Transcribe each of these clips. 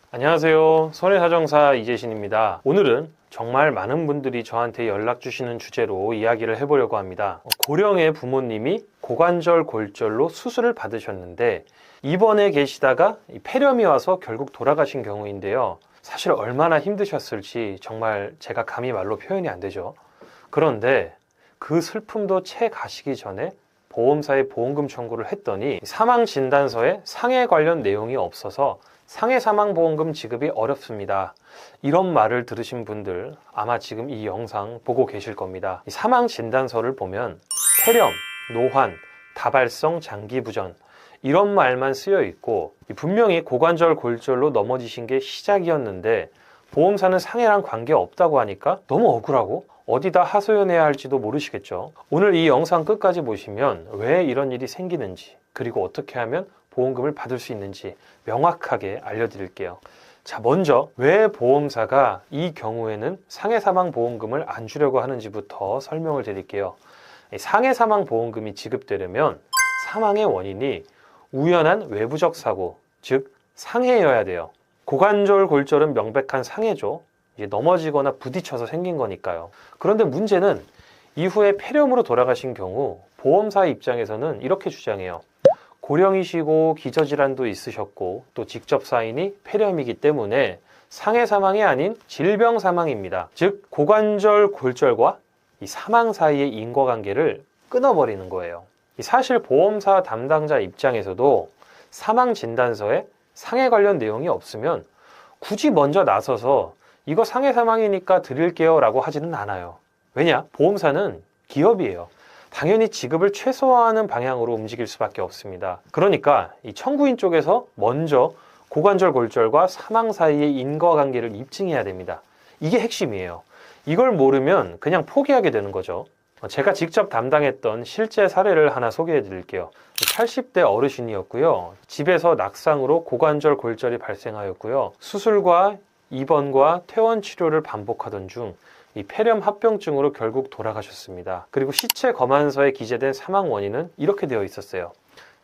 안녕하세요. 손해사정사 이재신입니다. 오늘은 정말 많은 분들이 저한테 연락 주시는 주제로 이야기를 해보려고 합니다. 고령의 부모님이 고관절 골절로 수술을 받으셨는데 입원해 계시다가 폐렴이 와서 결국 돌아가신 경우인데요. 사실 얼마나 힘드셨을지 정말 제가 감히 말로 표현이 안 되죠. 그런데 그 슬픔도 채 가시기 전에 보험사에 보험금 청구를 했더니 사망진단서에 상해 관련 내용이 없어서 상해 사망보험금 지급이 어렵습니다. 이런 말을 들으신 분들 아마 지금 이 영상 보고 계실 겁니다. 이 사망진단서를 보면 폐렴, 노환, 다발성 장기부전 이런 말만 쓰여 있고 분명히 고관절 골절로 넘어지신 게 시작이었는데 보험사는 상해랑 관계없다고 하니까 너무 억울하고 어디다 하소연해야 할지도 모르시겠죠. 오늘 이 영상 끝까지 보시면 왜 이런 일이 생기는지 그리고 어떻게 하면 보험금을 받을 수 있는지 명확하게 알려드릴게요. 자, 먼저 왜 보험사가 이 경우에는 상해사망보험금을 안 주려고 하는지부터 설명을 드릴게요. 상해사망보험금이 지급되려면 사망의 원인이 우연한 외부적 사고, 즉 상해여야 돼요. 고관절 골절은 명백한 상해죠. 이제 넘어지거나 부딪혀서 생긴 거니까요. 그런데 문제는 이후에 폐렴으로 돌아가신 경우 보험사 입장에서는 이렇게 주장해요. 고령이시고 기저질환도 있으셨고 또 직접 사인이 폐렴이기 때문에 상해 사망이 아닌 질병 사망입니다. 즉 고관절 골절과 이 사망 사이의 인과관계를 끊어버리는 거예요. 사실 보험사 담당자 입장에서도 사망 진단서에 상해 관련 내용이 없으면 굳이 먼저 나서서 이거 상해 사망이니까 드릴게요 라고 하지는 않아요. 왜냐? 보험사는 기업이에요. 당연히 지급을 최소화하는 방향으로 움직일 수밖에 없습니다. 그러니까 이 청구인 쪽에서 먼저 고관절 골절과 사망 사이의 인과관계를 입증해야 됩니다. 이게 핵심이에요. 이걸 모르면 그냥 포기하게 되는 거죠. 제가 직접 담당했던 실제 사례를 하나 소개해 드릴게요. 80대 어르신이었고요. 집에서 낙상으로 고관절 골절이 발생하였고요. 수술과 입원과 퇴원 치료를 반복하던 중 이 폐렴 합병증으로 결국 돌아가셨습니다. 그리고 시체 검안서에 기재된 사망 원인은 이렇게 되어 있었어요.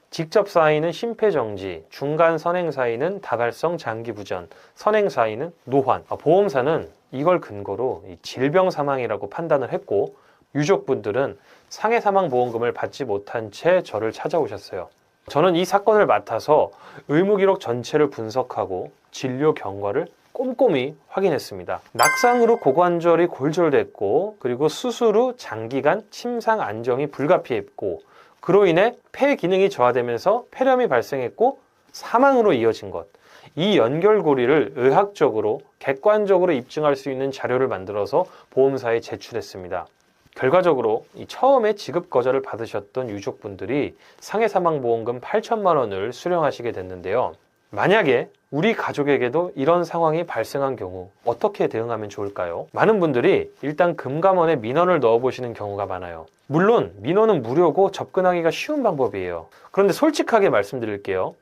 직접 사인은 심폐정지, 중간 선행 사인은 다발성 장기부전, 선행 사인은 노환. 보험사는 이걸 근거로 질병 사망이라고 판단을 했고 유족분들은 상해 사망 보험금을 받지 못한 채 저를 찾아오셨어요. 저는 이 사건을 맡아서 의무기록 전체를 분석하고 진료 경과를 꼼꼼히 확인했습니다. 낙상으로 고관절이 골절됐고 그리고 수술 후 장기간 침상 안정이 불가피했고 그로 인해 폐 기능이 저하되면서 폐렴이 발생했고 사망으로 이어진 것. 이 연결고리를 의학적으로 객관적으로 입증할 수 있는 자료를 만들어서 보험사에 제출했습니다. 결과적으로 처음에 지급 거절을 받으셨던 유족분들이 상해사망보험금 8천만 원을 수령하시게 됐는데요. 만약에 우리 가족에게도 이런 상황이 발생한 경우 어떻게 대응하면 좋을까요? 많은 분들이 일단 금감원에 민원을 넣어보시는 경우가 많아요. 물론 민원은 무료고 접근하기가 쉬운 방법이에요. 그런데 솔직하게 말씀드릴게요.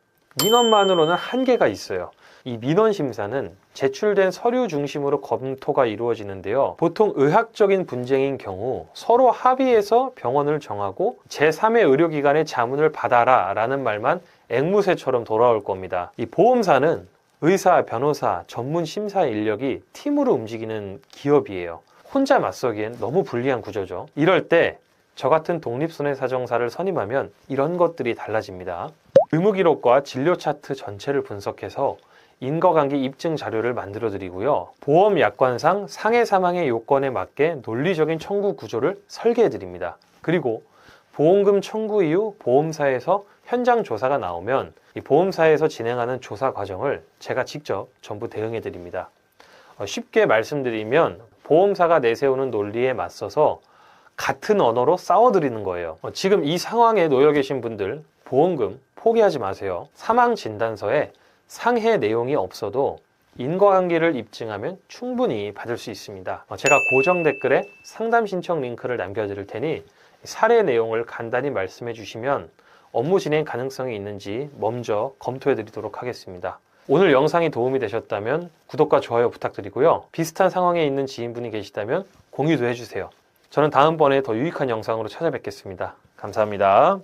민원만으로는 한계가 있어요. 이 민원 심사는 제출된 서류 중심으로 검토가 이루어지는데요. 보통 의학적인 분쟁인 경우 서로 합의해서 병원을 정하고 제3의 의료기관의 자문을 받아라 라는 말만 앵무새처럼 돌아올 겁니다. 이 보험사는 의사, 변호사, 전문 심사 인력이 팀으로 움직이는 기업이에요. 혼자 맞서기엔 너무 불리한 구조죠. 이럴 때 저 같은 독립손해사정사를 선임하면 이런 것들이 달라집니다. 의무기록과 진료 차트 전체를 분석해서 인과관계 입증 자료를 만들어 드리고요. 보험 약관상 상해 사망의 요건에 맞게 논리적인 청구 구조를 설계해 드립니다. 그리고 보험금 청구 이후 보험사에서 현장 조사가 나오면 이 보험사에서 진행하는 조사 과정을 제가 직접 전부 대응해 드립니다. 쉽게 말씀드리면 보험사가 내세우는 논리에 맞서서 같은 언어로 싸워드리는 거예요. 지금 이 상황에 놓여 계신 분들 보험금 포기하지 마세요. 사망 진단서에 상해 내용이 없어도 인과관계를 입증하면 충분히 받을 수 있습니다. 제가 고정 댓글에 상담 신청 링크를 남겨드릴 테니 사례 내용을 간단히 말씀해 주시면 업무 진행 가능성이 있는지 먼저 검토해 드리도록 하겠습니다. 오늘 영상이 도움이 되셨다면 구독과 좋아요 부탁드리고요. 비슷한 상황에 있는 지인분이 계시다면 공유도 해주세요. 저는 다음번에 더 유익한 영상으로 찾아뵙겠습니다. 감사합니다.